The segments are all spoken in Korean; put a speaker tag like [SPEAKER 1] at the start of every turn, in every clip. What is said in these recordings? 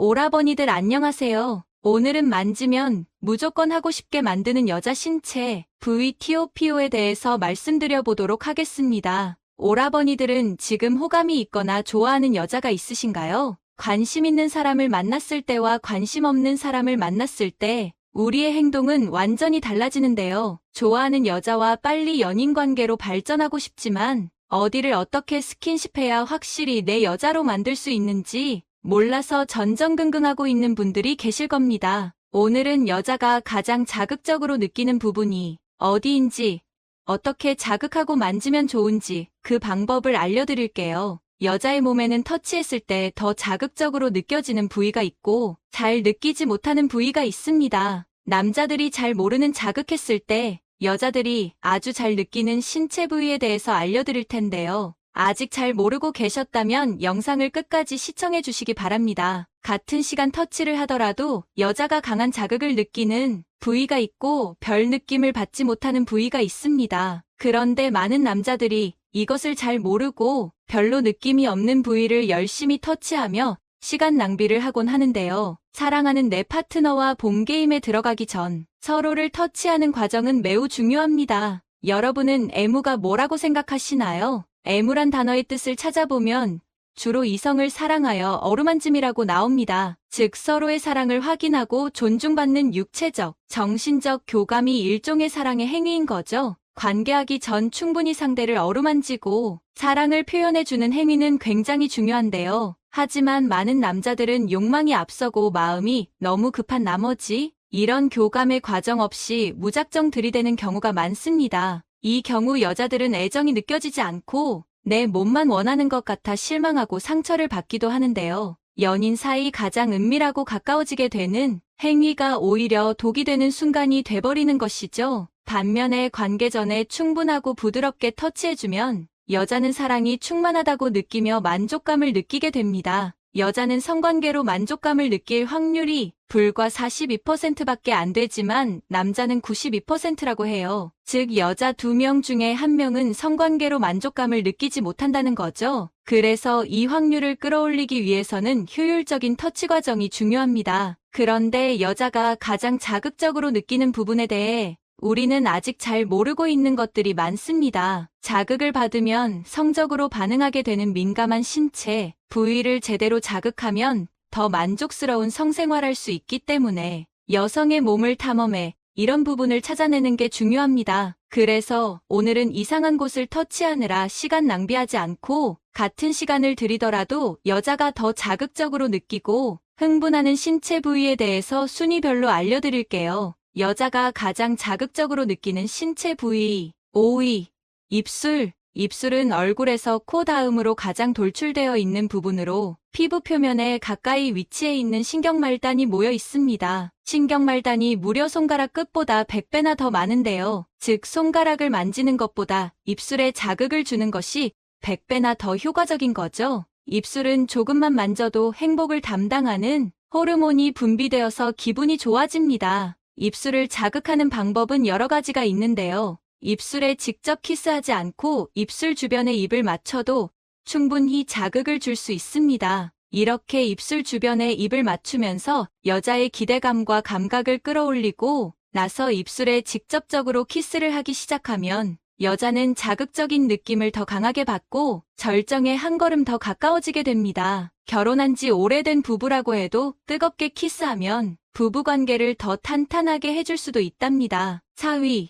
[SPEAKER 1] 오라버니들 안녕하세요. 오늘은 만지면 무조건 하고 싶게 만드는 여자 신체 VTOPO에 대해서 말씀드려 보도록 하겠습니다. 오라버니들은 지금 호감이 있거나 좋아하는 여자가 있으신가요? 관심 있는 사람을 만났을 때와 관심 없는 사람을 만났을 때 우리의 행동은 완전히 달라지는데요. 좋아하는 여자와 빨리 연인 관계로 발전하고 싶지만 어디를 어떻게 스킨십해야 확실히 내 여자로 만들 수 있는지 몰라서 전전긍긍하고 있는 분들이 계실 겁니다. 오늘은 여자가 가장 자극적으로 느끼는 부분이 어디인지, 어떻게 자극하고 만지면 좋은지 그 방법을 알려드릴게요. 여자의 몸에는 터치했을 때 더 자극적으로 느껴지는 부위가 있고 잘 느끼지 못하는 부위가 있습니다. 남자들이 잘 모르는 자극했을 때 여자들이 아주 잘 느끼는 신체 부위에 대해서 알려드릴 텐데요. 아직 잘 모르고 계셨다면 영상을 끝까지 시청해 주시기 바랍니다. 같은 시간 터치를 하더라도 여자가 강한 자극을 느끼는 부위가 있고 별 느낌을 받지 못하는 부위가 있습니다. 그런데 많은 남자들이 이것을 잘 모르고 별로 느낌이 없는 부위를 열심히 터치하며 시간 낭비를 하곤 하는데요. 사랑하는 내 파트너와 봄게임에 들어가기 전 서로를 터치하는 과정은 매우 중요합니다. 여러분은 애무가 뭐라고 생각하시나요? 애무란 단어의 뜻을 찾아보면 주로 이성을 사랑하여 어루만짐이라고 나옵니다. 즉 서로의 사랑을 확인하고 존중받는 육체적, 정신적 교감이 일종의 사랑의 행위인 거죠. 관계하기 전 충분히 상대를 어루만지고 사랑을 표현해주는 행위는 굉장히 중요한데요. 하지만 많은 남자들은 욕망이 앞서고 마음이 너무 급한 나머지 이런 교감의 과정 없이 무작정 들이대는 경우가 많습니다. 이 경우 여자들은 애정이 느껴지지 않고 내 몸만 원하는 것 같아 실망하고 상처를 받기도 하는데요. 연인 사이 가장 은밀하고 가까워지게 되는 행위가 오히려 독이 되는 순간이 돼버리는 것이죠. 반면에 관계 전에 충분하고 부드럽게 터치해주면 여자는 사랑이 충만하다고 느끼며 만족감을 느끼게 됩니다. 여자는 성관계로 만족감을 느낄 확률이 불과 42%밖에 안 되지만 남자는 92%라고 해요. 즉 여자 2명 중에 1명은 성관계로 만족감을 느끼지 못한다는 거죠. 그래서 이 확률을 끌어올리기 위해서는 효율적인 터치 과정이 중요합니다. 그런데 여자가 가장 자극적으로 느끼는 부분에 대해 우리는 아직 잘 모르고 있는 것들이 많습니다. 자극을 받으면 성적으로 반응하게 되는 민감한 신체 부위를 제대로 자극하면 더 만족스러운 성생활할 수 있기 때문에 여성의 몸을 탐험해 이런 부분을 찾아내는 게 중요합니다. 그래서 오늘은 이상한 곳을 터치하느라 시간 낭비하지 않고 같은 시간을 들이더라도 여자가 더 자극적으로 느끼고 흥분하는 신체 부위에 대해서 순위별로 알려드릴게요. 여자가 가장 자극적으로 느끼는 신체 부위 5위 입술. 입술은 얼굴에서 코 다음으로 가장 돌출되어 있는 부분으로 피부 표면에 가까이 위치해 있는 신경말단이 모여 있습니다. 신경말단이 무려 손가락 끝보다 100배나 더 많은데요. 즉 손가락을 만지는 것보다 입술에 자극을 주는 것이 100배나 더 효과적인 거죠. 입술은 조금만 만져도 행복을 담당하는 호르몬이 분비되어서 기분이 좋아집니다. 입술을 자극하는 방법은 여러 가지가 있는데요. 입술에 직접 키스하지 않고 입술 주변에 입을 맞춰도 충분히 자극을 줄 수 있습니다. 이렇게 입술 주변에 입을 맞추면서 여자의 기대감과 감각을 끌어올리고 나서 입술에 직접적으로 키스를 하기 시작하면 여자는 자극적인 느낌을 더 강하게 받고 절정에 한 걸음 더 가까워지게 됩니다. 결혼한 지 오래된 부부라고 해도 뜨겁게 키스하면 부부관계를 더 탄탄하게 해줄 수도 있답니다. 4위,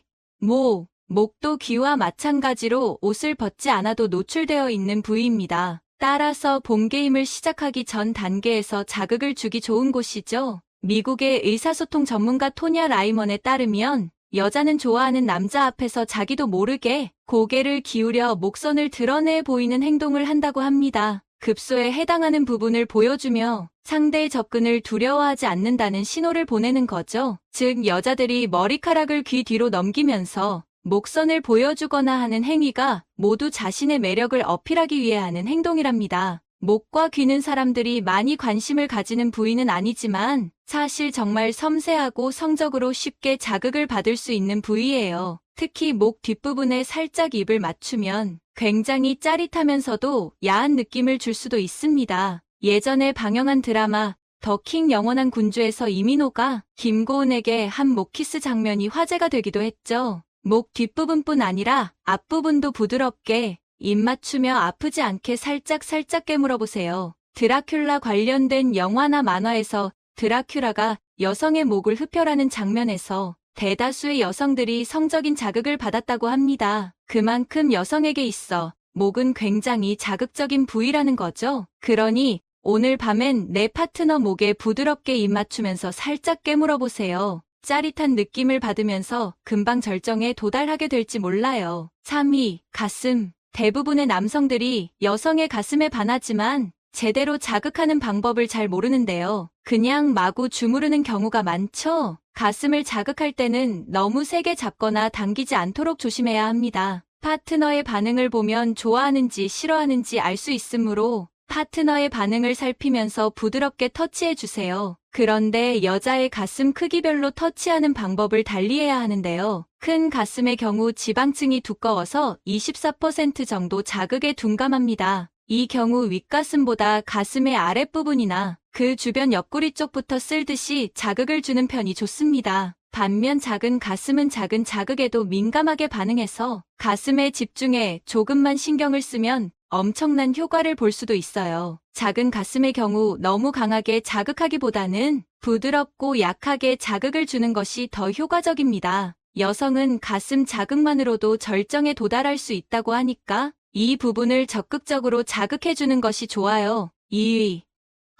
[SPEAKER 1] 목도 귀와 마찬가지로 옷을 벗지 않아도 노출되어 있는 부위입니다. 따라서 봄게임을 시작하기 전 단계에서 자극을 주기 좋은 곳이죠. 미국의 의사소통 전문가 토냐 라이먼에 따르면 여자는 좋아하는 남자 앞에서 자기도 모르게 고개를 기울여 목선을 드러내 보이는 행동을 한다고 합니다. 급소에 해당하는 부분을 보여주며 상대의 접근을 두려워하지 않는다는 신호를 보내는 거죠. 즉 여자들이 머리카락을 귀 뒤로 넘기면서 목선을 보여주거나 하는 행위가 모두 자신의 매력을 어필하기 위해 하는 행동이랍니다. 목과 귀는 사람들이 많이 관심을 가지는 부위는 아니지만 사실 정말 섬세하고 성적으로 쉽게 자극을 받을 수 있는 부위예요. 특히 목 뒷부분에 살짝 입을 맞추면 굉장히 짜릿하면서도 야한 느낌을 줄 수도 있습니다. 예전에 방영한 드라마 더 킹 영원한 군주에서 이민호가 김고은에게 한 목키스 장면이 화제가 되기도 했죠. 목 뒷부분뿐 아니라 앞부분도 부드럽게 입 맞추며 아프지 않게 살짝 깨물어보세요. 드라큘라 관련된 영화나 만화에서 드라큘라가 여성의 목을 흡혈하는 장면에서 대다수의 여성들이 성적인 자극을 받았다고 합니다. 그만큼 여성에게 있어 목은 굉장히 자극적인 부위라는 거죠. 그러니 오늘 밤엔 내 파트너 목에 부드럽게 입 맞추면서 살짝 깨물어보세요. 짜릿한 느낌을 받으면서 금방 절정에 도달하게 될지 몰라요. 3위, 가슴. 대부분의 남성들이 여성의 가슴에 반하지만 제대로 자극하는 방법을 잘 모르는데요. 그냥 마구 주무르는 경우가 많죠. 가슴을 자극할 때는 너무 세게 잡거나 당기지 않도록 조심해야 합니다. 파트너의 반응을 보면 좋아하는지 싫어하는지 알 수 있으므로 파트너의 반응을 살피면서 부드럽게 터치해주세요. 그런데 여자의 가슴 크기별로 터치하는 방법을 달리해야 하는데요. 큰 가슴의 경우 지방층이 두꺼워서 24% 정도 자극에 둔감합니다. 이 경우 윗가슴보다 가슴의 아랫부분이나 그 주변 옆구리 쪽부터 쓸듯이 자극을 주는 편이 좋습니다. 반면 작은 가슴은 작은 자극에도 민감하게 반응해서 가슴에 집중해 조금만 신경을 쓰면 엄청난 효과를 볼 수도 있어요. 작은 가슴의 경우 너무 강하게 자극하기보다는 부드럽고 약하게 자극을 주는 것이 더 효과적입니다. 여성은 가슴 자극만으로도 절정에 도달할 수 있다고 하니까 이 부분을 적극적으로 자극해주는 것이 좋아요. 2위.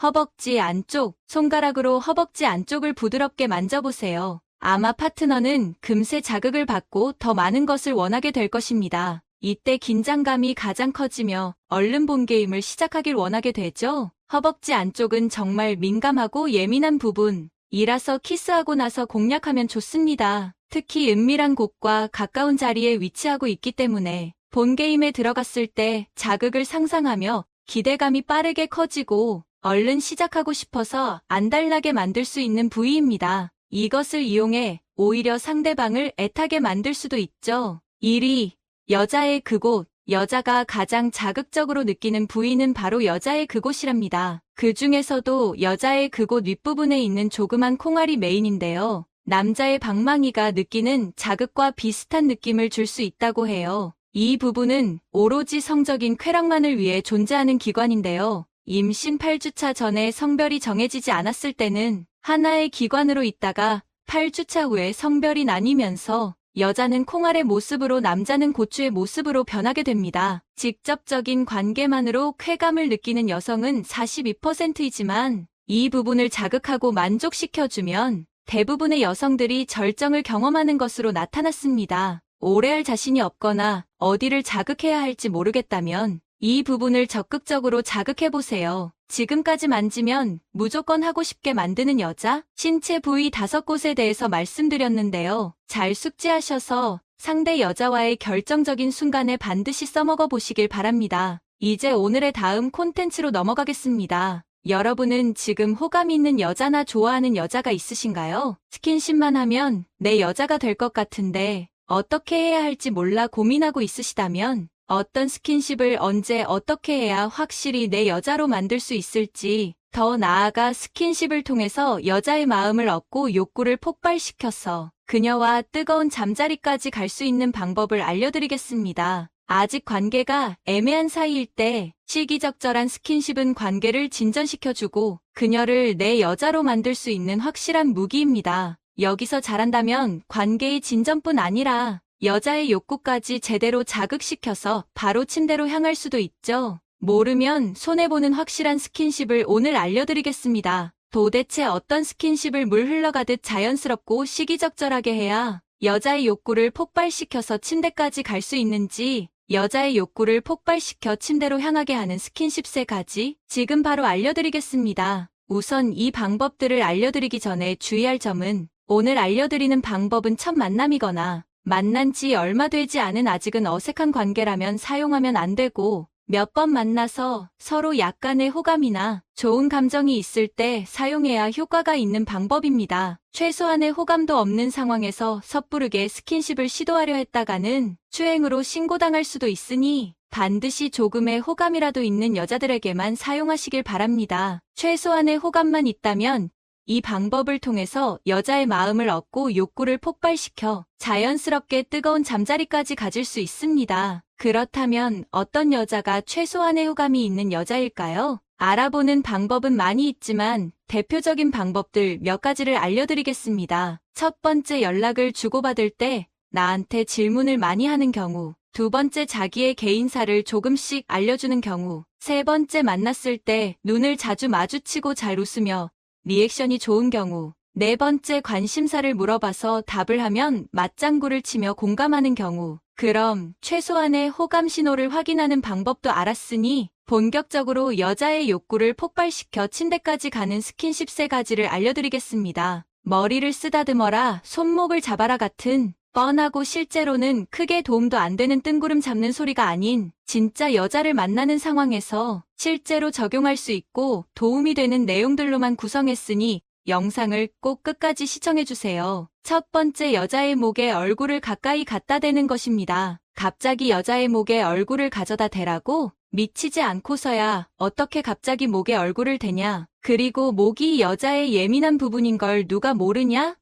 [SPEAKER 1] 허벅지 안쪽. 손가락으로 허벅지 안쪽을 부드럽게 만져보세요. 아마 파트너는 금세 자극을 받고 더 많은 것을 원하게 될 것입니다. 이때 긴장감이 가장 커지며 얼른 본 게임을 시작하길 원하게 되죠. 허벅지 안쪽은 정말 민감하고 예민한 부분이라서 키스하고 나서 공략하면 좋습니다. 특히 은밀한 곳과 가까운 자리에 위치하고 있기 때문에 본 게임에 들어갔을 때 자극을 상상하며 기대감이 빠르게 커지고 얼른 시작하고 싶어서 안달나게 만들 수 있는 부위입니다. 이것을 이용해 오히려 상대방을 애타게 만들 수도 있죠. 1위. 여자의 그곳. 여자가 가장 자극적으로 느끼는 부위는 바로 여자의 그곳이랍니다. 그 중에서도 여자의 그곳 윗부분에 있는 조그만 콩알이 메인인데요. 남자의 방망이가 느끼는 자극과 비슷한 느낌을 줄 수 있다고 해요. 이 부분은 오로지 성적인 쾌락만을 위해 존재하는 기관인데요. 임신 8주차 전에 성별이 정해지지 않았을 때는 하나의 기관으로 있다가 8주차 후에 성별이 나뉘면서 여자는 콩알의 모습으로 남자는 고추의 모습으로 변하게 됩니다. 직접적인 관계만으로 쾌감을 느끼는 여성은 42%이지만 이 부분을 자극하고 만족시켜주면 대부분의 여성들이 절정을 경험하는 것으로 나타났습니다. 오래 할 자신이 없거나 어디를 자극해야 할지 모르겠다면 이 부분을 적극적으로 자극해보세요. 지금까지 만지면 무조건 하고 싶게 만드는 여자, 신체 부위 5곳에 대해서 말씀드렸는데요. 잘 숙지하셔서 상대 여자와의 결정적인 순간에 반드시 써먹어 보시길 바랍니다. 이제 오늘의 다음 콘텐츠로 넘어가겠습니다. 여러분은 지금 호감 있는 여자나 좋아하는 여자가 있으신가요? 스킨십만 하면 내 여자가 될 것 같은데 어떻게 해야 할지 몰라 고민하고 있으시다면 어떤 스킨십을 언제 어떻게 해야 확실히 내 여자로 만들 수 있을지, 더 나아가 스킨십을 통해서 여자의 마음을 얻고 욕구를 폭발시켜서 그녀와 뜨거운 잠자리까지 갈 수 있는 방법을 알려드리겠습니다. 아직 관계가 애매한 사이일 때 시기적절한 스킨십은 관계를 진전시켜주고 그녀를 내 여자로 만들 수 있는 확실한 무기입니다. 여기서 잘한다면 관계의 진전뿐 아니라 여자의 욕구까지 제대로 자극시켜서 바로 침대로 향할 수도 있죠. 모르면 손해보는 확실한 스킨십을 오늘 알려드리겠습니다. 도대체 어떤 스킨십을 물 흘러가듯 자연스럽고 시기적절하게 해야 여자의 욕구를 폭발시켜서 침대까지 갈 수 있는지, 여자의 욕구를 폭발시켜 침대로 향하게 하는 스킨십 3가지 지금 바로 알려드리겠습니다. 우선 이 방법들을 알려드리기 전에 주의할 점은 오늘 알려드리는 방법은 첫 만남이거나 만난 지 얼마 되지 않은 아직은 어색한 관계라면 사용하면 안 되고 몇 번 만나서 서로 약간의 호감이나 좋은 감정이 있을 때 사용해야 효과가 있는 방법입니다. 최소한의 호감도 없는 상황에서 섣부르게 스킨십을 시도하려 했다가는 추행으로 신고당할 수도 있으니 반드시 조금의 호감이라도 있는 여자들에게만 사용하시길 바랍니다. 최소한의 호감만 있다면 이 방법을 통해서 여자의 마음을 얻고 욕구를 폭발시켜 자연스럽게 뜨거운 잠자리까지 가질 수 있습니다. 그렇다면 어떤 여자가 최소한의 호감이 있는 여자일까요? 알아보는 방법은 많이 있지만 대표적인 방법들 몇 가지를 알려드리겠습니다. 첫 번째, 연락을 주고받을 때 나한테 질문을 많이 하는 경우. 두 번째, 자기의 개인사를 조금씩 알려주는 경우. 세 번째, 만났을 때 눈을 자주 마주치고 잘 웃으며 리액션이 좋은 경우. 네 번째, 관심사를 물어봐서 답을 하면 맞장구를 치며 공감하는 경우. 그럼 최소한의 호감 신호를 확인하는 방법도 알았으니 본격적으로 여자의 욕구를 폭발시켜 침대까지 가는 스킨십 3가지를 알려드리겠습니다. 머리를 쓰다듬어라, 손목을 잡아라 같은 뻔하고 실제로는 크게 도움도 안 되는 뜬구름 잡는 소리가 아닌 진짜 여자를 만나는 상황에서 실제로 적용할 수 있고 도움이 되는 내용들로만 구성했으니 영상을 꼭 끝까지 시청해주세요. 첫 번째, 여자의 목에 얼굴을 가까이 갖다 대는 것입니다. 갑자기 여자의 목에 얼굴을 가져다 대라고? 미치지 않고서야 어떻게 갑자기 목에 얼굴을 대냐? 그리고 목이 여자의 예민한 부분인 걸 누가 모르냐?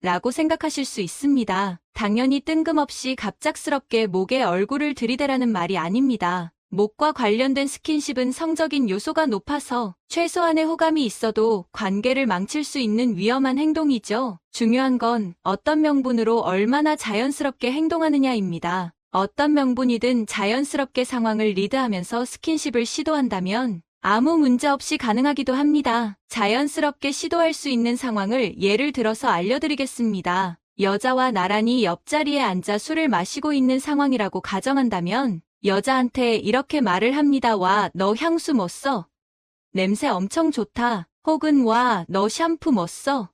[SPEAKER 1] 라고 생각하실 수 있습니다. 당연히 뜬금없이 갑작스럽게 목에 얼굴을 들이대라는 말이 아닙니다. 목과 관련된 스킨십은 성적인 요소가 높아서 최소한의 호감이 있어도 관계를 망칠 수 있는 위험한 행동이죠. 중요한 건 어떤 명분으로 얼마나 자연스럽게 행동하느냐입니다. 어떤 명분이든 자연스럽게 상황을 리드하면서 스킨십을 시도한다면 아무 문제 없이 가능하기도 합니다. 자연스럽게 시도할 수 있는 상황을 예를 들어서 알려드리겠습니다. 여자와 나란히 옆자리에 앉아 술을 마시고 있는 상황이라고 가정한다면 여자한테 이렇게 말을 합니다. 와, 너 향수 뭐 써? 냄새 엄청 좋다. 혹은 와, 너 샴푸 뭐 써?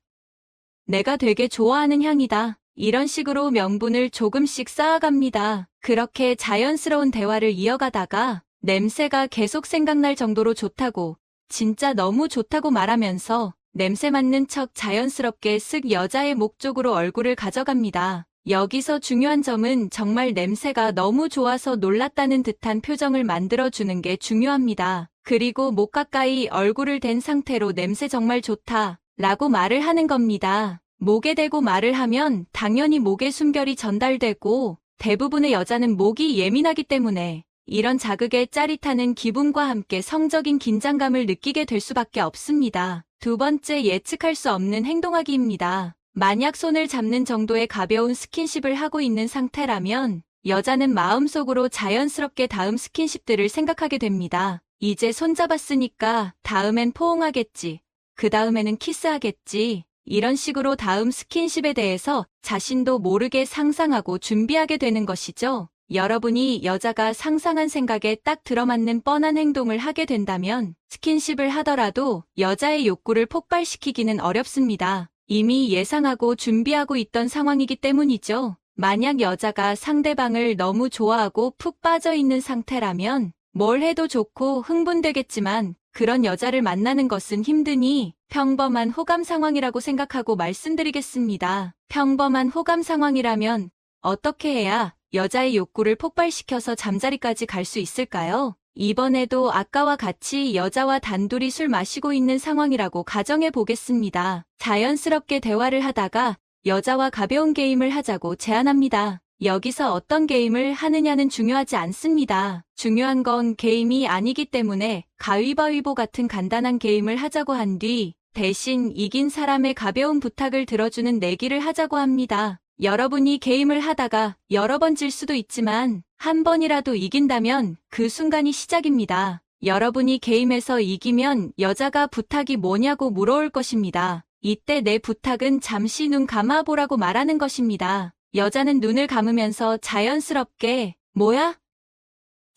[SPEAKER 1] 내가 되게 좋아하는 향이다. 이런 식으로 명분을 조금씩 쌓아갑니다. 그렇게 자연스러운 대화를 이어가다가 냄새가 계속 생각날 정도로 좋다고, 진짜 너무 좋다고 말하면서 냄새 맡는 척 자연스럽게 쓱 여자의 목 쪽으로 얼굴을 가져갑니다. 여기서 중요한 점은 정말 냄새가 너무 좋아서 놀랐다는 듯한 표정을 만들어주는 게 중요합니다. 그리고 목 가까이 얼굴을 댄 상태로 냄새 정말 좋다 라고 말을 하는 겁니다. 목에 대고 말을 하면 당연히 목에 숨결이 전달되고 대부분의 여자는 목이 예민하기 때문에 이런 자극에 짜릿하는 기분과 함께 성적인 긴장감을 느끼게 될 수밖에 없습니다. 두 번째, 예측할 수 없는 행동하기입니다. 만약 손을 잡는 정도의 가벼운 스킨십을 하고 있는 상태라면 여자는 마음속으로 자연스럽게 다음 스킨십들을 생각하게 됩니다. 이제 손 잡았으니까 다음엔 포옹하겠지. 그 다음에는 키스하겠지. 이런 식으로 다음 스킨십에 대해서 자신도 모르게 상상하고 준비하게 되는 것이죠. 여러분이 여자가 상상한 생각에 딱 들어맞는 뻔한 행동을 하게 된다면 스킨십을 하더라도 여자의 욕구를 폭발시키기는 어렵습니다. 이미 예상하고 준비하고 있던 상황이기 때문이죠. 만약 여자가 상대방을 너무 좋아하고 푹 빠져 있는 상태라면 뭘 해도 좋고 흥분되겠지만 그런 여자를 만나는 것은 힘드니 평범한 호감 상황이라고 생각하고 말씀드리겠습니다. 평범한 호감 상황이라면 어떻게 해야 여자의 욕구를 폭발시켜서 잠자리까지 갈 수 있을까요? 이번에도 아까와 같이 여자와 단둘이 술 마시고 있는 상황이라고 가정해 보겠습니다. 자연스럽게 대화를 하다가 여자와 가벼운 게임을 하자고 제안합니다. 여기서 어떤 게임을 하느냐는 중요하지 않습니다. 중요한 건 게임이 아니기 때문에 가위바위보 같은 간단한 게임을 하자고 한 뒤 대신 이긴 사람의 가벼운 부탁을 들어주는 내기를 하자고 합니다. 여러분이 게임을 하다가 여러 번 질 수도 있지만 한 번이라도 이긴다면 그 순간이 시작입니다. 여러분이 게임에서 이기면 여자가 부탁이 뭐냐고 물어올 것입니다. 이때 내 부탁은 잠시 눈 감아보라고 말하는 것입니다. 여자는 눈을 감으면서 자연스럽게 뭐야?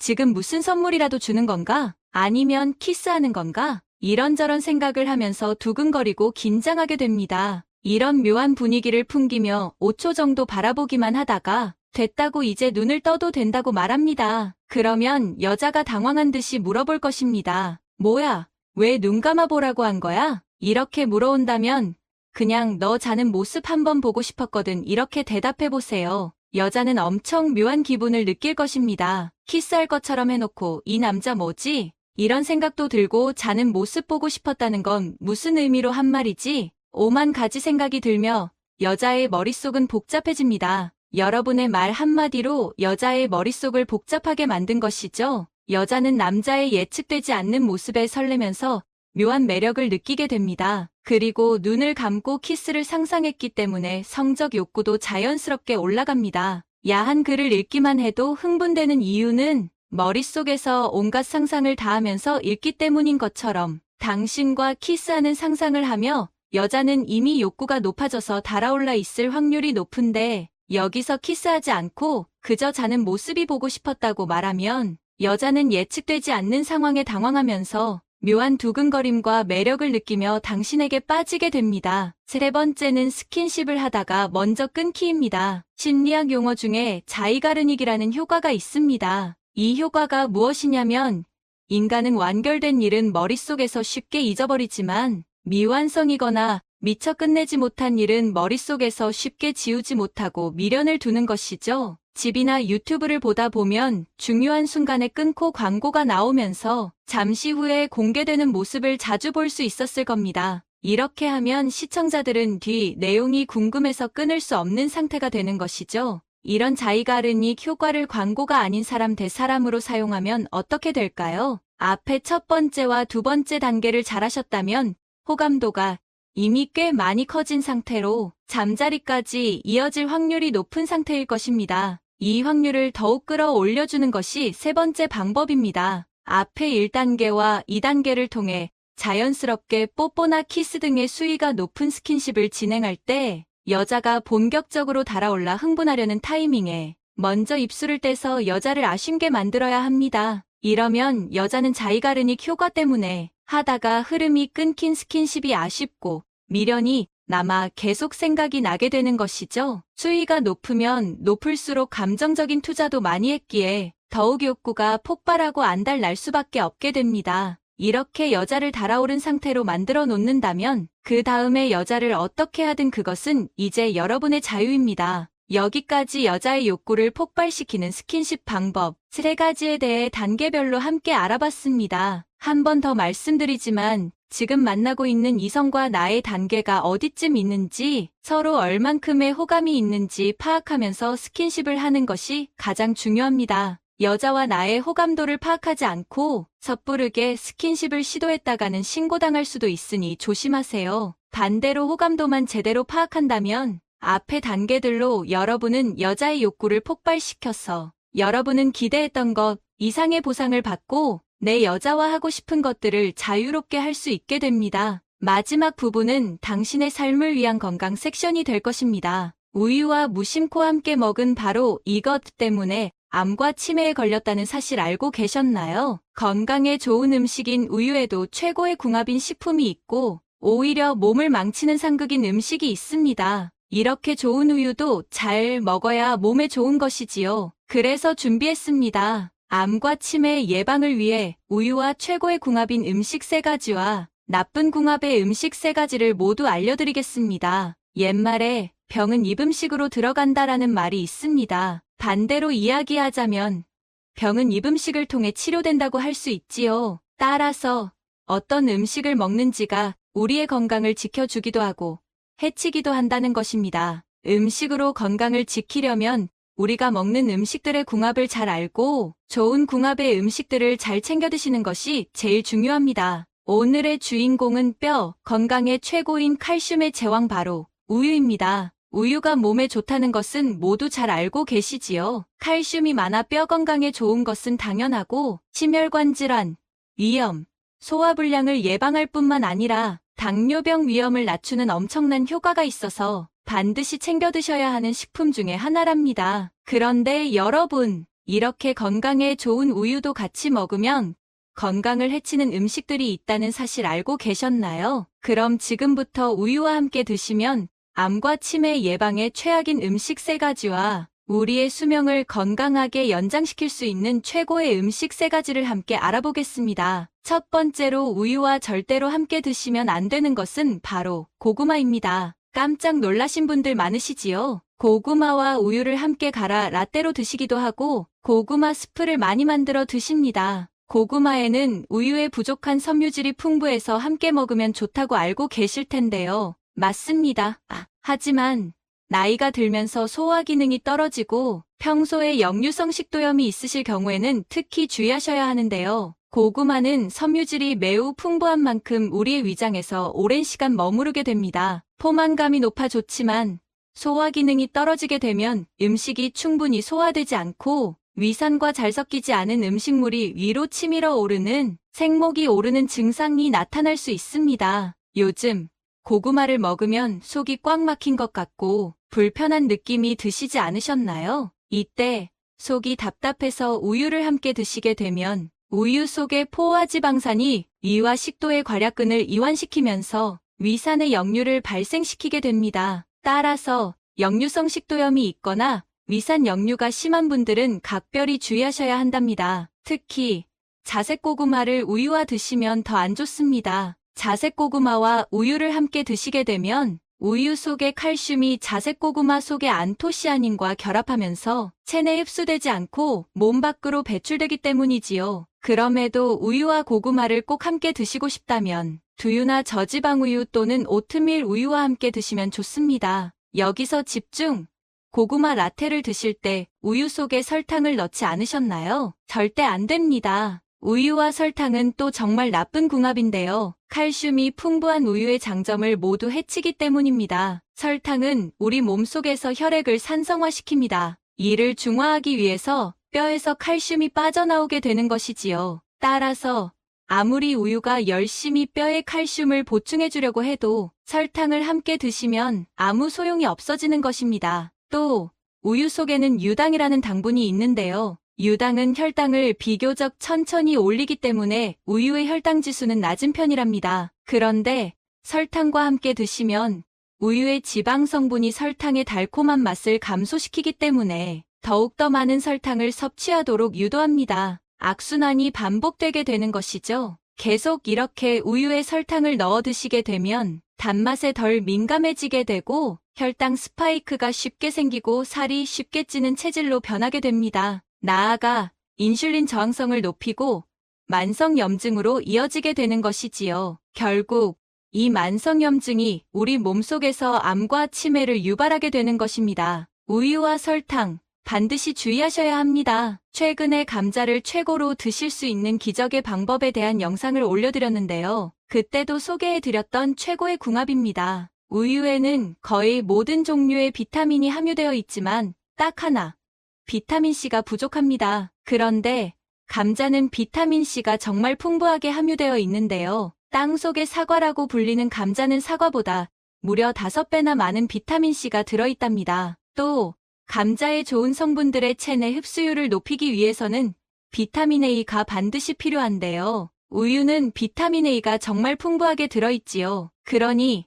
[SPEAKER 1] 지금 무슨 선물이라도 주는 건가? 아니면 키스하는 건가? 이런저런 생각을 하면서 두근거리고 긴장하게 됩니다. 이런 묘한 분위기를 풍기며 5초 정도 바라보기만 하다가 됐다고 이제 눈을 떠도 된다고 말합니다. 그러면 여자가 당황한 듯이 물어볼 것입니다. 뭐야? 왜 눈 감아보라고 한 거야? 이렇게 물어온다면 그냥 너 자는 모습 한번 보고 싶었거든 이렇게 대답해보세요. 여자는 엄청 묘한 기분을 느낄 것입니다. 키스할 것처럼 해놓고 이 남자 뭐지? 이런 생각도 들고 자는 모습 보고 싶었다는 건 무슨 의미로 한 말이지? 오만 가지 생각이 들며 여자의 머릿속은 복잡해집니다. 여러분의 말 한마디로 여자의 머릿속을 복잡하게 만든 것이죠. 여자는 남자의 예측되지 않는 모습에 설레면서 묘한 매력을 느끼게 됩니다. 그리고 눈을 감고 키스를 상상했기 때문에 성적 욕구도 자연스럽게 올라갑니다. 야한 글을 읽기만 해도 흥분되는 이유는 머릿속에서 온갖 상상을 다하면서 읽기 때문인 것처럼 당신과 키스하는 상상을 하며 여자는 이미 욕구가 높아져서 달아올라 있을 확률이 높은데 여기서 키스하지 않고 그저 자는 모습이 보고 싶었다고 말하면 여자는 예측되지 않는 상황에 당황하면서 묘한 두근거림과 매력을 느끼며 당신에게 빠지게 됩니다. 세 번째는 스킨십을 하다가 먼저 끊기입니다. 심리학 용어 중에 자이가르닉이라는 효과가 있습니다. 이 효과가 무엇이냐면 인간은 완결된 일은 머릿속에서 쉽게 잊어버리지만 미완성이거나 미처 끝내지 못한 일은 머릿속에서 쉽게 지우지 못하고 미련을 두는 것이죠. 집이나 유튜브를 보다 보면 중요한 순간에 끊고 광고가 나오면서 잠시 후에 공개되는 모습을 자주 볼 수 있었을 겁니다. 이렇게 하면 시청자들은 뒤 내용이 궁금해서 끊을 수 없는 상태가 되는 것이죠. 이런 자이가르닉 효과를 광고가 아닌 사람 대 사람으로 사용하면 어떻게 될까요? 앞에 첫 번째와 두 번째 단계를 잘하셨다면 호감도가 이미 꽤 많이 커진 상태로 잠자리까지 이어질 확률이 높은 상태일 것입니다. 이 확률을 더욱 끌어올려주는 것이 세 번째 방법입니다. 앞에 1단계와 2단계를 통해 자연스럽게 뽀뽀나 키스 등의 수위가 높은 스킨십을 진행할 때 여자가 본격적으로 달아올라 흥분하려는 타이밍에 먼저 입술을 떼서 여자를 아쉽게 만들어야 합니다. 이러면 여자는 자이가르닉 효과 때문에 하다가 흐름이 끊긴 스킨십이 아쉽고 미련이 남아 계속 생각이 나게 되는 것이죠. 수위가 높으면 높을수록 감정적인 투자도 많이 했기에 더욱 욕구가 폭발하고 안달날 수밖에 없게 됩니다. 이렇게 여자를 달아오른 상태로 만들어 놓는다면 그 다음에 여자를 어떻게 하든 그것은 이제 여러분의 자유입니다. 여기까지 여자의 욕구를 폭발시키는 스킨십 방법 3가지에 대해 단계별로 함께 알아봤습니다. 한 번 더 말씀드리지만 지금 만나고 있는 이성과 나의 단계가 어디쯤 있는지 서로 얼만큼의 호감이 있는지 파악하면서 스킨십을 하는 것이 가장 중요합니다. 여자와 나의 호감도를 파악하지 않고 섣부르게 스킨십을 시도했다가는 신고당할 수도 있으니 조심하세요. 반대로 호감도만 제대로 파악한다면 앞의 단계들로 여러분은 여자의 욕구를 폭발시켜서 여러분은 기대했던 것 이상의 보상을 받고 내 여자와 하고 싶은 것들을 자유롭게 할 수 있게 됩니다. 마지막 부분은 당신의 삶을 위한 건강 섹션이 될 것입니다. 우유와 무심코 함께 먹은 바로 이것 때문에 암과 치매에 걸렸다는 사실 알고 계셨나요? 건강에 좋은 음식인 우유에도 최고의 궁합인 식품이 있고 오히려 몸을 망치는 상극인 음식이 있습니다. 이렇게 좋은 우유도 잘 먹어야 몸에 좋은 것이지요. 그래서 준비했습니다. 암과 치매 예방을 위해 우유와 최고의 궁합인 음식 3가지와 나쁜 궁합의 음식 3가지를 모두 알려드리겠습니다. 옛말에 병은 입음식으로 들어간다라는 말이 있습니다. 반대로 이야기하자면 병은 입음식을 통해 치료된다고 할 수 있지요. 따라서 어떤 음식을 먹는지가 우리의 건강을 지켜주기도 하고 해치기도 한다는 것입니다. 음식으로 건강을 지키려면 우리가 먹는 음식들의 궁합을 잘 알고 좋은 궁합의 음식들을 잘 챙겨 드시는 것이 제일 중요합니다. 오늘의 주인공은 뼈 건강의 최고인 칼슘의 제왕 바로 우유입니다. 우유가 몸에 좋다는 것은 모두 잘 알고 계시지요. 칼슘이 많아 뼈 건강에 좋은 것은 당연하고 심혈관 질환, 위염, 소화불량을 예방할 뿐만 아니라 당뇨병 위험을 낮추는 엄청난 효과가 있어서 반드시 챙겨 드셔야 하는 식품 중에 하나랍니다. 그런데 여러분, 이렇게 건강에 좋은 우유도 같이 먹으면 건강을 해치는 음식들이 있다는 사실 알고 계셨나요? 그럼 지금부터 우유와 함께 드시면 암과 치매 예방에 최악인 음식 3가지와 우리의 수명을 건강하게 연장시킬 수 있는 최고의 음식 3가지를 함께 알아보겠습니다. 첫 번째로 우유와 절대로 함께 드시면 안 되는 것은 바로 고구마입니다. 깜짝 놀라신 분들 많으시지요? 고구마와 우유를 함께 갈아 라떼로 드시기도 하고 고구마 스프를 많이 만들어 드십니다. 고구마에는 우유에 부족한 섬유질이 풍부해서 함께 먹으면 좋다고 알고 계실 텐데요. 맞습니다. 하지만 나이가 들면서 소화 기능이 떨어지고 평소에 역류성 식도염이 있으실 경우에는 특히 주의하셔야 하는데요. 고구마는 섬유질이 매우 풍부한 만큼 우리의 위장에서 오랜 시간 머무르게 됩니다. 포만감이 높아 좋지만 소화 기능이 떨어지게 되면 음식이 충분히 소화되지 않고 위산과 잘 섞이지 않은 음식물이 위로 치밀어 오르는 생목이 오르는 증상이 나타날 수 있습니다. 요즘 고구마를 먹으면 속이 꽉 막힌 것 같고 불편한 느낌이 드시지 않으셨나요? 이때 속이 답답해서 우유를 함께 드시게 되면 우유 속의 포화지방산이 위와 식도의 괄약근을 이완시키면서 위산의 역류를 발생시키게 됩니다. 따라서 역류성 식도염이 있거나 위산 역류가 심한 분들은 각별히 주의하셔야 한답니다. 특히 자색 고구마를 우유와 드시면 더 안 좋습니다. 자색 고구마와 우유를 함께 드시게 되면 우유 속의 칼슘이 자색 고구마 속의 안토시아닌과 결합하면서 체내에 흡수되지 않고 몸 밖으로 배출되기 때문이지요. 그럼에도 우유와 고구마를 꼭 함께 드시고 싶다면 두유나 저지방 우유 또는 오트밀 우유와 함께 드시면 좋습니다. 여기서 집중! 고구마 라테를 드실 때 우유 속에 설탕을 넣지 않으셨나요? 절대 안 됩니다. 우유와 설탕은 또 정말 나쁜 궁합인데요. 칼슘이 풍부한 우유의 장점을 모두 해치기 때문입니다. 설탕은 우리 몸속에서 혈액을 산성화시킵니다. 이를 중화하기 위해서 뼈에서 칼슘이 빠져나오게 되는 것이지요. 따라서 아무리 우유가 열심히 뼈에 칼슘을 보충해 주려고 해도 설탕을 함께 드시면 아무 소용이 없어지는 것입니다. 또 우유 속에는 유당이라는 당분이 있는데요. 유당은 혈당을 비교적 천천히 올리기 때문에 우유의 혈당 지수는 낮은 편이랍니다. 그런데 설탕과 함께 드시면 우유의 지방 성분이 설탕의 달콤한 맛을 감소시키기 때문에 더욱더 많은 설탕을 섭취하도록 유도합니다. 악순환이 반복되게 되는 것이죠. 계속 이렇게 우유에 설탕을 넣어 드시게 되면 단맛에 덜 민감해지게 되고 혈당 스파이크가 쉽게 생기고 살이 쉽게 찌는 체질로 변하게 됩니다. 나아가 인슐린 저항성을 높이고 만성염증으로 이어지게 되는 것이지요. 결국 이 만성염증이 우리 몸속에서 암과 치매를 유발하게 되는 것입니다. 우유와 설탕 반드시 주의하셔야 합니다. 최근에 감자를 최고로 드실 수 있는 기적의 방법에 대한 영상을 올려드렸는데요. 그때도 소개해드렸던 최고의 궁합입니다. 우유에는 거의 모든 종류의 비타민이 함유되어 있지만 딱 하나, 비타민C가 부족합니다. 그런데 감자는 비타민C가 정말 풍부하게 함유되어 있는데요. 땅 속의 사과라고 불리는 감자는 사과보다 무려 5배나 많은 비타민C가 들어있답니다. 또 감자의 좋은 성분들의 체내 흡수율을 높이기 위해서는 비타민 A가 반드시 필요한데요. 우유는 비타민 A가 정말 풍부하게 들어있지요. 그러니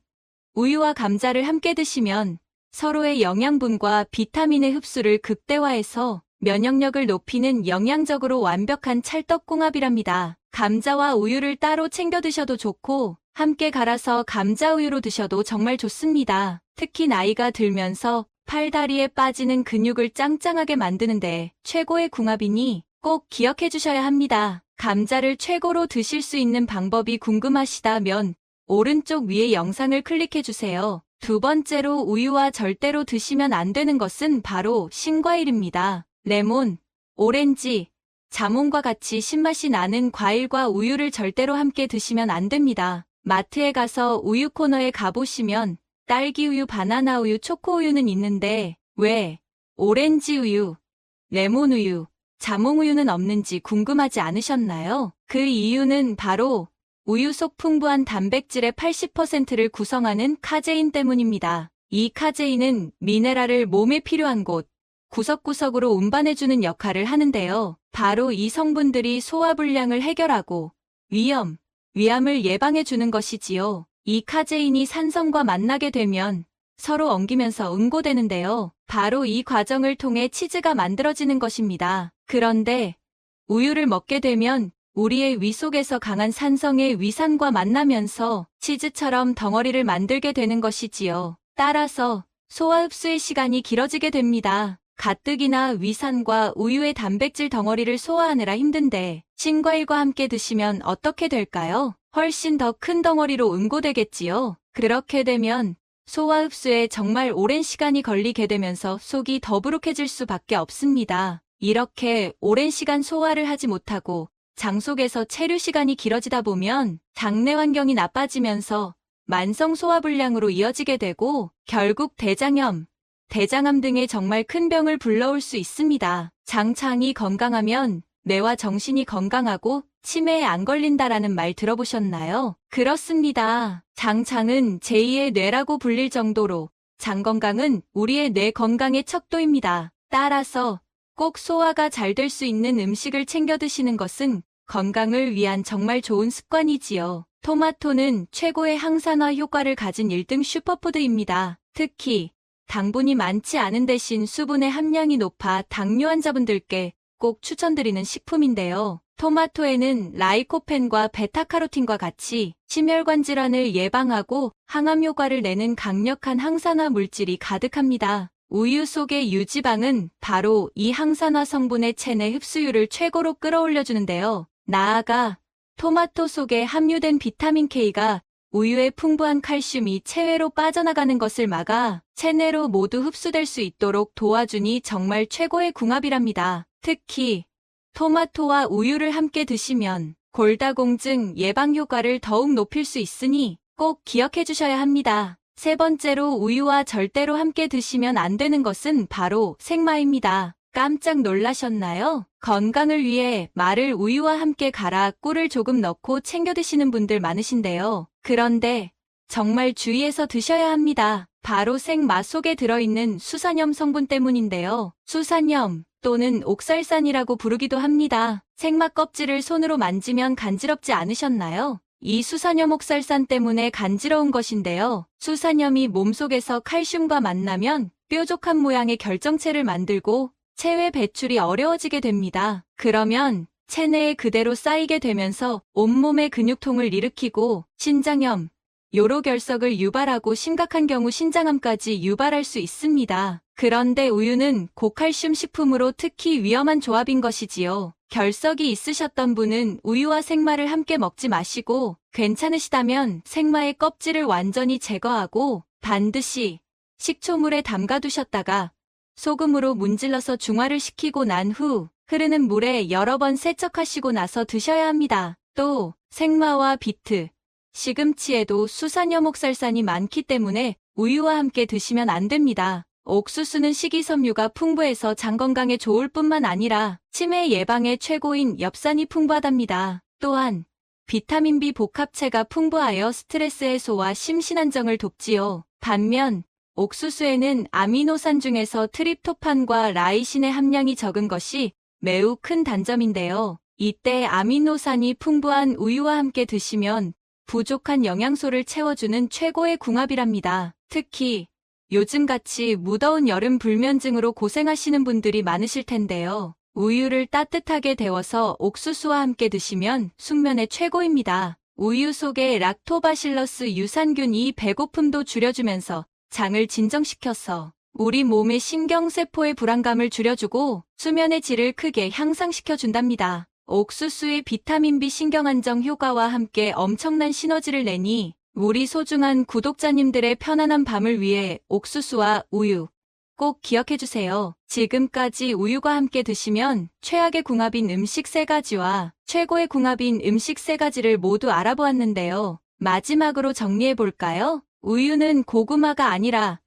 [SPEAKER 1] 우유와 감자를 함께 드시면 서로의 영양분과 비타민의 흡수를 극대화해서 면역력을 높이는 영양적으로 완벽한 찰떡궁합이랍니다. 감자와 우유를 따로 챙겨 드셔도 좋고 함께 갈아서 감자 우유로 드셔도 정말 좋습니다. 특히 나이가 들면서 팔다리에 빠지는 근육을 짱짱하게 만드는데 최고의 궁합이니 꼭 기억해 주셔야 합니다. 감자를 최고로 드실 수 있는 방법이 궁금하시다면 오른쪽 위에 영상을 클릭해 주세요. 두 번째로 우유와 절대로 드시면 안 되는 것은 바로 신과일입니다. 레몬, 오렌지, 자몽과 같이 신맛이 나는 과일과 우유를 절대로 함께 드시면 안 됩니다. 마트에 가서 우유 코너에 가보시면 딸기 우유, 바나나 우유, 초코 우유는 있는데 왜 오렌지 우유, 레몬 우유, 자몽 우유는 없는지 궁금하지 않으셨나요? 그 이유는 바로 우유 속 풍부한 단백질의 80%를 구성하는 카제인 때문입니다. 이 카제인은 미네랄을 몸에 필요한 곳, 구석구석으로 운반해주는 역할을 하는데요. 바로 이 성분들이 소화불량을 해결하고 위암을 예방해주는 것이지요. 이 카제인이 산성과 만나게 되면 서로 엉기면서 응고되는데요. 바로 이 과정을 통해 치즈가 만들어지는 것입니다. 그런데 우유를 먹게 되면 우리의 위 속에서 강한 산성의 위산과 만나면서 치즈처럼 덩어리를 만들게 되는 것이지요. 따라서 소화 흡수의 시간이 길어지게 됩니다. 가뜩이나 위산과 우유의 단백질 덩어리를 소화하느라 힘든데 신과일과 함께 드시면 어떻게 될까요? 훨씬 더 큰 덩어리로 응고되겠지요. 그렇게 되면 소화 흡수에 정말 오랜 시간이 걸리게 되면서 속이 더부룩해질 수밖에 없습니다. 이렇게 오랜 시간 소화를 하지 못하고 장 속에서 체류 시간이 길어지다 보면 장내 환경이 나빠지면서 만성 소화불량으로 이어지게 되고 결국 대장염, 대장암 등의 정말 큰 병을 불러올 수 있습니다. 장창이 건강하면 뇌와 정신이 건강하고 치매에 안 걸린다라는 말 들어보셨나요? 그렇습니다. 장창은 제2의 뇌라고 불릴 정도로 장 건강은 우리의 뇌 건강의 척도입니다. 따라서 꼭 소화가 잘 될 수 있는 음식을 챙겨 드시는 것은 건강을 위한 정말 좋은 습관이지요. 토마토는 최고의 항산화 효과를 가진 1등 슈퍼푸드입니다. 특히 당분이 많지 않은 대신 수분의 함량이 높아 당뇨 환자분들께 꼭 추천드리는 식품인데요. 토마토에는 라이코펜과 베타카로틴과 같이 심혈관 질환을 예방하고 항암 효과를 내는 강력한 항산화 물질이 가득합니다. 우유 속의 유지방은 바로 이 항산화 성분의 체내 흡수율을 최고로 끌어올려주는데요. 나아가 토마토 속에 함유된 비타민 K가 우유의 풍부한 칼슘이 체외로 빠져나가는 것을 막아 체내로 모두 흡수될 수 있도록 도와주니 정말 최고의 궁합이랍니다. 특히 토마토와 우유를 함께 드시면 골다공증 예방 효과를 더욱 높일 수 있으니 꼭 기억해 주셔야 합니다. 세 번째로 우유와 절대로 함께 드시면 안 되는 것은 바로 생마입니다. 깜짝 놀라셨나요? 건강을 위해 마를 우유와 함께 갈아 꿀을 조금 넣고 챙겨 드시는 분들 많으신데요. 그런데 정말 주의해서 드셔야 합니다. 바로 생마 속에 들어있는 수산염 성분 때문인데요. 수산염 또는 옥살산이라고 부르기도 합니다. 생마 껍질을 손으로 만지면 간지럽지 않으셨나요? 이 수산염 옥살산 때문에 간지러운 것인데요. 수산염이 몸속에서 칼슘과 만나면 뾰족한 모양의 결정체를 만들고 체외 배출이 어려워지게 됩니다. 그러면 체내에 그대로 쌓이게 되면서 온몸의 근육통을 일으키고 신장염, 요로결석을 유발하고 심각한 경우 신장암까지 유발할 수 있습니다. 그런데 우유는 고칼슘 식품으로 특히 위험한 조합인 것이지요. 결석이 있으셨던 분은 우유와 생마를 함께 먹지 마시고 괜찮으시다면 생마의 껍질을 완전히 제거하고 반드시 식초물에 담가두셨다가 소금으로 문질러서 중화를 시키고 난 후 흐르는 물에 여러 번 세척하시고 나서 드셔야 합니다. 또 생마와 비트, 시금치에도 수산염 옥살산이 많기 때문에 우유와 함께 드시면 안 됩니다. 옥수수는 식이섬유가 풍부해서 장 건강에 좋을 뿐만 아니라 치매 예방에 최고인 엽산이 풍부하답니다. 또한 비타민 B 복합체가 풍부하여 스트레스 해소와 심신안정을 돕지요. 반면 옥수수에는 아미노산 중에서 트립토판과 라이신의 함량이 적은 것이 매우 큰 단점인데요. 이때 아미노산이 풍부한 우유와 함께 드시면 부족한 영양소를 채워주는 최고의 궁합이랍니다. 특히 요즘같이 무더운 여름 불면증으로 고생하시는 분들이 많으실 텐데요. 우유를 따뜻하게 데워서 옥수수와 함께 드시면 숙면에 최고입니다. 우유 속의 락토바실러스 유산균이 배고픔도 줄여주면서 장을 진정시켜서 우리 몸의 신경세포의 불안감을 줄여주고 수면의 질을 크게 향상시켜준답니다. 옥수수의 비타민 B 신경안정 효과와 함께 엄청난 시너지를 내니 우리 소중한 구독자님들의 편안한 밤을 위해 옥수수와 우유 꼭 기억해주세요. 지금까지 우유가 함께 드시면 최악의 궁합인 음식 3가지와 최고의 궁합인 음식 3가지를 모두 알아보았는데요. 마지막으로 정리해볼까요? 우유는 고구마가 아니라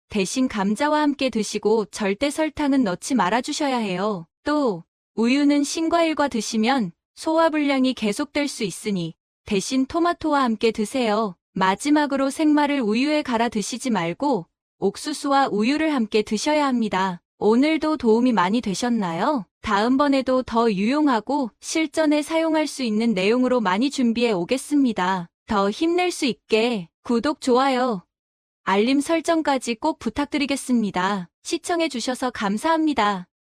[SPEAKER 1] 대신 감자와 함께 드시고 절대 설탕은 넣지 말아주셔야 해요. 또 우유는 신과일과 드시면 소화불량이 계속될 수 있으니 대신 토마토와 함께 드세요. 마지막으로 생마를 우유에 갈아 드시지 말고 옥수수와 우유를 함께 드셔야 합니다. 오늘도 도움이 많이 되셨나요? 다음번에도 더 유용하고 실전에 사용할 수 있는 내용으로 많이 준비해 오겠습니다. 더 힘낼 수 있게 구독, 좋아요, 알림 설정까지 꼭 부탁드리겠습니다. 시청해주셔서 감사합니다.